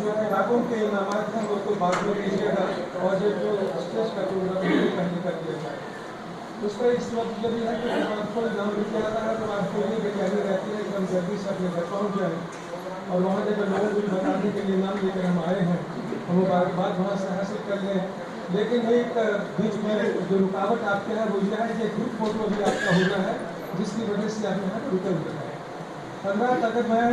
जो किताबों के इनामात हैं वो तो बाद में लीजिएगा, और जो स्टेज का प्रोग्राम है वो पहले कर दिया जाए। उसका इस वक्त जब यह है कि जब आपको इनाम मिल जाता है तो आपको ये बेचैनी रहती है कि हम जल्दी से अपने घर पहुँच जाएँ, और वहाँ जब लोगों को बताने के लिए इनाम लेकर हम आए हैं हम मुबारकबाद वहाँ से हासिल कर लें। लेकिन एक बीच में जो रुकावट आपके है वो यह है कि ग्रुप फोटो भी आपका होना है, जिसकी वजह से आप यहाँ रुके हुए हैं। 15 अगर मैं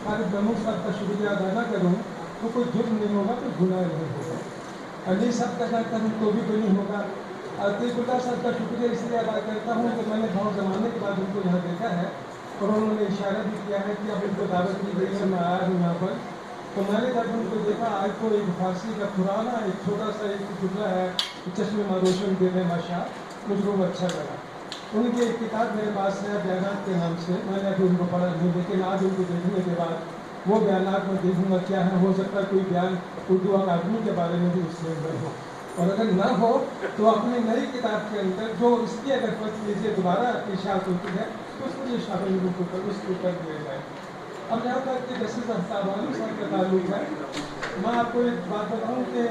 खालिद महमूद साहब का शुक्रिया अदा न करूँ तो कोई जुर्म नहीं होगा, कोई गुनाह नहीं होगा। अली साहब का अदा करूँ तो भी कोई नहीं होगा। अतीकुल्ला साहब का शुक्रिया इसलिए अदा करता हूँ कि मैंने बहुत ज़माने के बाद उनको यहाँ देखा है और उन्होंने इशारा भी किया है कि अब उनको दावत दी गई है, मैं आया हूँ यहाँ पर। तो मैंने जब उनको देखा, आज तो एक फारसी का पुराना एक छोटा सा एक टुकड़ा है चश्मे मारोशन देने माशा, मुझको वो अच्छा लगा। उनकी एक किताब मेरे पास है बयानात के नाम से, मैंने अभी उनको पढ़ा नहीं, लेकिन आज उनको देखने के बाद वो बयानात में देखूँगा क्या है, हो सकता है कोई बयान उर्दू अकादमी के बारे में भी उसके अंदर हो, और अगर ना हो तो अपनी नई किताब के अंदर जो इसकी अगर फर्स्ट लीजिए दोबारा इशात होती है तो उसको ये शामिल उसके ऊपर दिया जाए। अब यहाँ तक कि जस्टिस आफ्ताब आलम साहब का ताल्लुक है, मैं आपको एक बात बताऊँ कि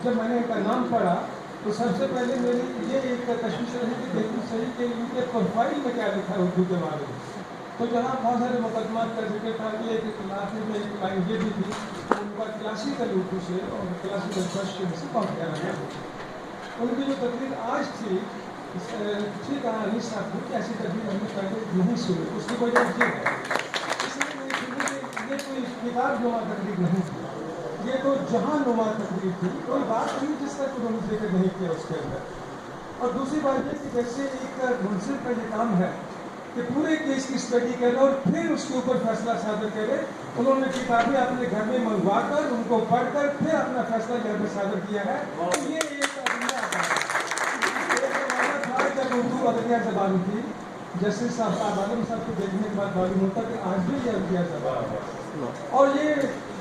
जब मैंने इनका नाम पढ़ा तो सबसे पहले मेरी ये एक तशवीश रही कि देखूँ सही कि इनके प्रोफाइल में क्या लिखा है उर्दू के बारे में। तो जहाँ बहुत सारे मुकदमात का जिक्र था कि एक आखिर में एक लाइन ये भी थी उनका क्लासिकल उर्दू से और क्लासिकल पश्चिम से बहुत प्यारा है। उनकी जो तकरीर आज थी ठीक कहानी साहब की ऐसी तकरीर हमने पहले नहीं सुनी, उसकी वजह ये है इसलिए नहीं सुनी कि ये कोई किताब नुमा तकरीर नहीं थी, ये तो जहाँ नुमा तकरीर थी, कोई बात नहीं जिसका उन्होंने जिक्र नहीं किया उसके अंदर। और दूसरी बात ये कि जैसे एक मुंसिफ का ये काम है कि पूरे केस की स्टडी करे और फिर उसके ऊपर फैसला सादर करे, उन्होंने किताबें अपने घर में मंगवा कर उनको पढ़कर फिर अपना फैसला घर में सादर किया है। तो ये एक जब उर्दू अदरिया ज़बान थी, जस्टिस आफ्ताब आलम साहब को देखने के बाद मालूम होता कि आज भी ये अदरिया ज़बान है। और ये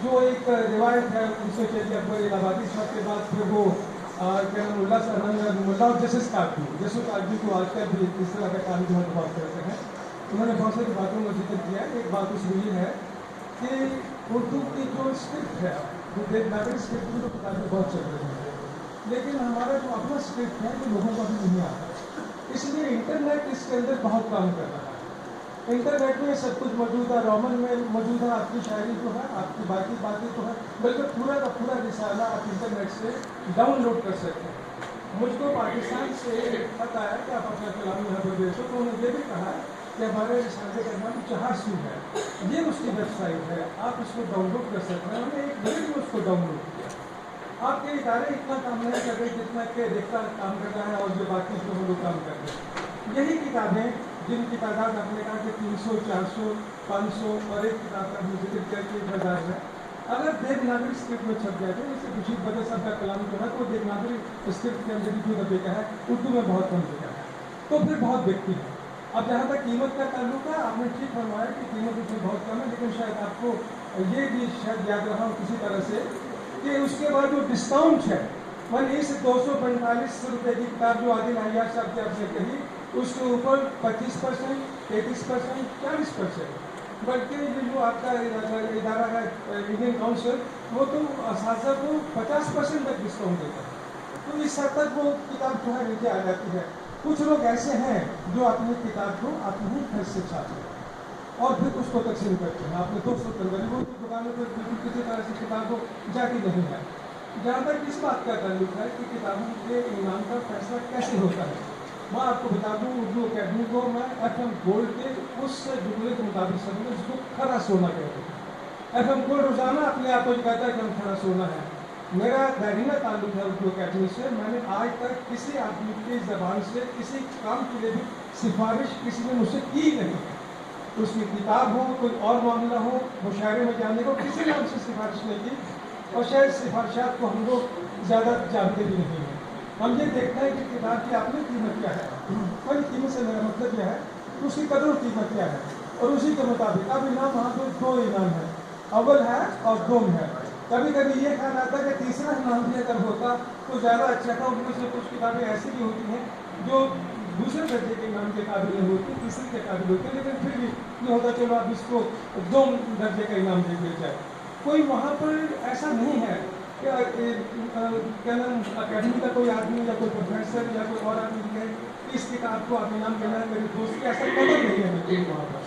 जो एक रिवायत है उनसे चलिए अकबर इलाहाबादी साहब के बाद फिर वो क्या मुल्ला और जस्टिस कागजी को आजकल भी इस तरह का काम जो है बहुत करते हैं। उन्होंने बहुत सारी बातों में जिक्र किया है। एक बात उसमें ये है कि उर्दू की जो स्क्रिप्ट है वो देवनागरी स्क्रिप्ट की तो किताबें बहुत चल रही हैं, लेकिन हमारा जो अपना स्क्रिप्ट है वो लोगों को भी नहीं आता, इसलिए इंटरनेट इसके अंदर बहुत काम कर रहा है। इंटरनेट में सब कुछ मौजूद है, रोमन में मौजूद है, आपकी शायरी जो है, आपकी बाकी बातें तो है, बल्कि पूरा का पूरा रिसाला आप इंटरनेट से डाउनलोड कर सकते हैं। मुझको पाकिस्तान से पता है कि आप अपना कलाम यहाँ पर भेजो, तो उन्होंने ये भी कहा कि हमारे रिसाले का नाम जहासू है, ये उसकी वेबसाइट है, आप उसको डाउनलोड कर सकते हैं। हमने एक मिनट में उसको डाउनलोड किया। आपके इदारे इतना काम नहीं कर रहे जितना कि देखता काम कर रहा है और जो बाकी जो लोग काम कर रहे हैं। यही किताबें जिनकी तादाद आपने कहा कि 300, 400, 500 और एक किताब का जिक्र करके बाजार है, अगर देवनागरी स्क्रिप्ट में छप जाए, जैसे खुर्शीद बदर साहब का कलाम जो है तो देवनागरी स्क्रिप्ट के अंदर जो दबे का है, उर्दू में बहुत कम लिखा है, तो फिर बहुत बिकती है। अब जहाँ तक कीमत का ताल्लुक है, आपने ठीक फरमाया कि कीमत उसमें बहुत कम है, लेकिन शायद आपको ये भी शायद याद रहा हो किसी तरह से कि उसके बाद जो डिस्काउंट है, मान इस 245 रुपये की किताब जो आदिल हयात साहब की आपने कही, उसके ऊपर 25%, 33%, 40%, बल्कि ये जो आपका इदारा है इंडियन काउंसिल, वो तो असासा को 50% तक डिस्काउंट देता है। तो इस हद तक वो किताब जो है नीचे आ जाती है। कुछ लोग ऐसे हैं जो अपनी किताब को अपने ही खर्च से छापते हैं और फिर उसको तकसीम करते हैं। आपने 200 गरीबों की दुकानों पर बिल्कुल किसी तरह से किताब को जाती नहीं है। जहाँ तक इस बात का ताल्लुक है कि किताबों के इनाम का फैसला कैसे होता है, मैं आपको बता दूँ उर्दू अकेडमी को मैं FM गोल्ड के उस जुमले के मुताबिक समझूँ जिसको खरा सोना कहते हैं। FM गोल्ड रोजाना अपने आप को कहता है कि हम खरा सोना है। मेरा दायरीना ताल्लुक है उर्दू अकेडमी से। मैंने आज तक किसी आदमी की ज़बान से किसी काम के लिए भी सिफारिश किसी ने मुझसे की नहीं है। उसकी किताब हो, कोई और मामला हो, मुशायरे में जाने को, किसी ने हमसे सिफारिश नहीं की, और शायद सिफारिशात को हम लोग ज़्यादा जानते भी नहीं हैं। हम ये देखते हैं कि किताब की अपनी कीमत क्या है, कोई कीमत से मेरा मतलब क्या है, उसकी कदर कीमत क्या है, और उसी के मुताबिक अब इनाम वहाँ पर 2 इनाम है, अव्वल है और दोम है। कभी कभी ये ख्याल आता है कि तीसरा इनाम भी अगर होता तो ज़्यादा अच्छा था। उनमें से कुछ किताबें ऐसी भी होती हैं जो दूसरे दर्जे के इनाम के काबिल नहीं होती, तीसरे के काबिल होती है, लेकिन फिर भी ये होता चलो आप इसको 2 दर्जे का इनाम दे दिया जाए। कोई वहाँ पर ऐसा नहीं है कि क्या नाम अकेडमी का कोई आदमी या कोई प्रोफेसर या कोई और आदमी कहे कि इस किताब को आप इनाम देना है मेरी दोस्त की, ऐसा कदर नहीं है बिल्कुल वहाँ पर।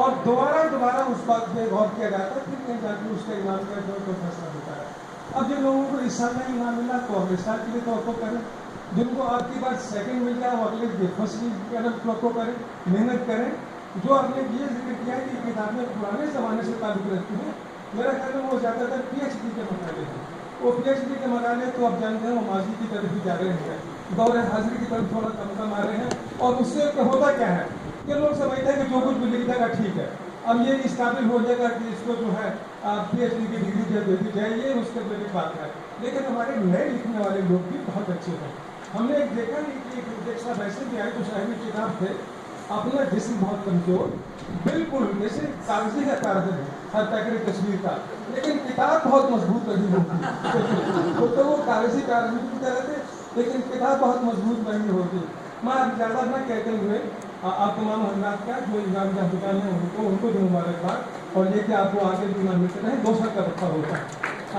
और दोबारा उस बात पे गौर किया जाता है, फिर कहीं जाकर उसका इनाम का जो फैसला होता है। अब जिन लोगों को इस साल में इनाम मिला तो अगले साल के लिए तो करें, जिनको आपकी बार सेकंड मिल गया वो अगले फर्स्ट को करें, मेहनत करें। जो आपने ये जिक्र किया कि किताबें पुराने ज़माने से ताल्लुक़ रखती हैं, मेरा ख्याल में वो ज़्यादातर PhD के मकाले हैं। वो PhD के मकाले तो आप जानते हैं वो माजी की तरफ ही जा रहे हैं, दौर हाजिरी की तरफ थोड़ा कम आ रहे हैं। और उससे होता क्या है कि लोग समझते हैं कि जो कुछ भी लिख देगा ठीक है, अब ये इस काबिल हो जाएगा कि इसको जो है PhD की डिग्री दे दी जाएगी, उसके बड़ी बात है। लेकिन हमारे नए लिखने वाले लोग भी बहुत अच्छे हैं। हमने एक देखा कि एक साहब ऐसे भी आए तो शायरी किताब थे, अपना जिस्म बहुत कमजोर, बिल्कुल जैसे कागजी का कागज है हर पैकेट तस्वीर का, लेकिन किताब बहुत मजबूत नहीं होती। तो वो कागजी कागज की तरह थे, लेकिन किताब बहुत मजबूत नहीं होती। मैं अब ज़्यादा न कहते हुए आप तमाम हजरात का जो इनाम का दुकान है उनको जो मुबारकबाद, और ये कि आपको आगे भी इनाम मिलते रहे, 2 साल का रखा होता है।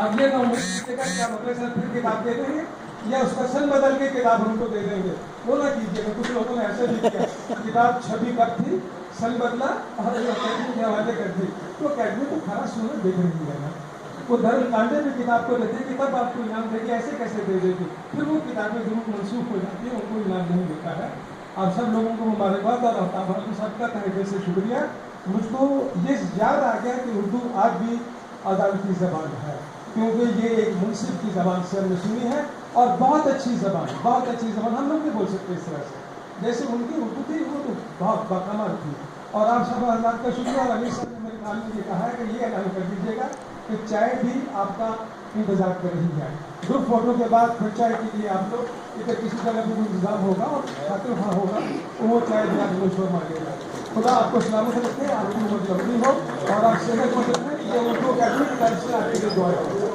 आप ये ना उम्मीद कीजिएगा कि आप अगले साल फिर किताब दे देंगे या उसका सन बदल के किताब हमको दे देंगे, वो ना कीजिएगा। कुछ लोगों ने ऐसे भी किया, किताब छवि कब थी, सन बदला और अकेडमी के हवाले कर दी। तो अकेडमी तो खरा सुना देख रही है ना, वो धर्म कांडे में किताब को देती है कि तब आपको इनाम देगी, ऐसे कैसे दे देगी, फिर वो किताबें जरूर मनसूख हो जाती है, उनको इनाम नहीं देता है। आप सब लोगों को मुबारकबाद और आप सबका तहे दिल से शुक्रिया। मुझको ये याद आ गया कि उर्दू आज भी अदालती ज़बान है, क्योंकि ये एक मुंसिफ की ज़बान से हमने सुनी है, और बहुत अच्छी ज़बान, बहुत अच्छी ज़बान। हम लोग नहीं बोल सकते इस तरह से, जैसे उनकी उर्दू थी वो तो बहुत बाकमाल थी। और आप सब हज़रात का शुक्रिया। और अमीर साहब ने मेरे कान में ये कहा है कि ये ऐलान कर दीजिएगा कि चाय भी आपका इंतज़ार कर रही है। ग्रुप फोटो के बाद फिर चाय के लिए आप लोग इधर किसी जगह भी इंतज़ाम होगा और खातिर वहाँ होगा तो वो चाय भी आप लोग शोर मांगेगा। खुदा आपको सलामत रखे, आपकी उम्र लंबी हो और आप सेहतमंद रखें। ये उर्दू अकेडमी की तरफ से आपके लिए दुआ है।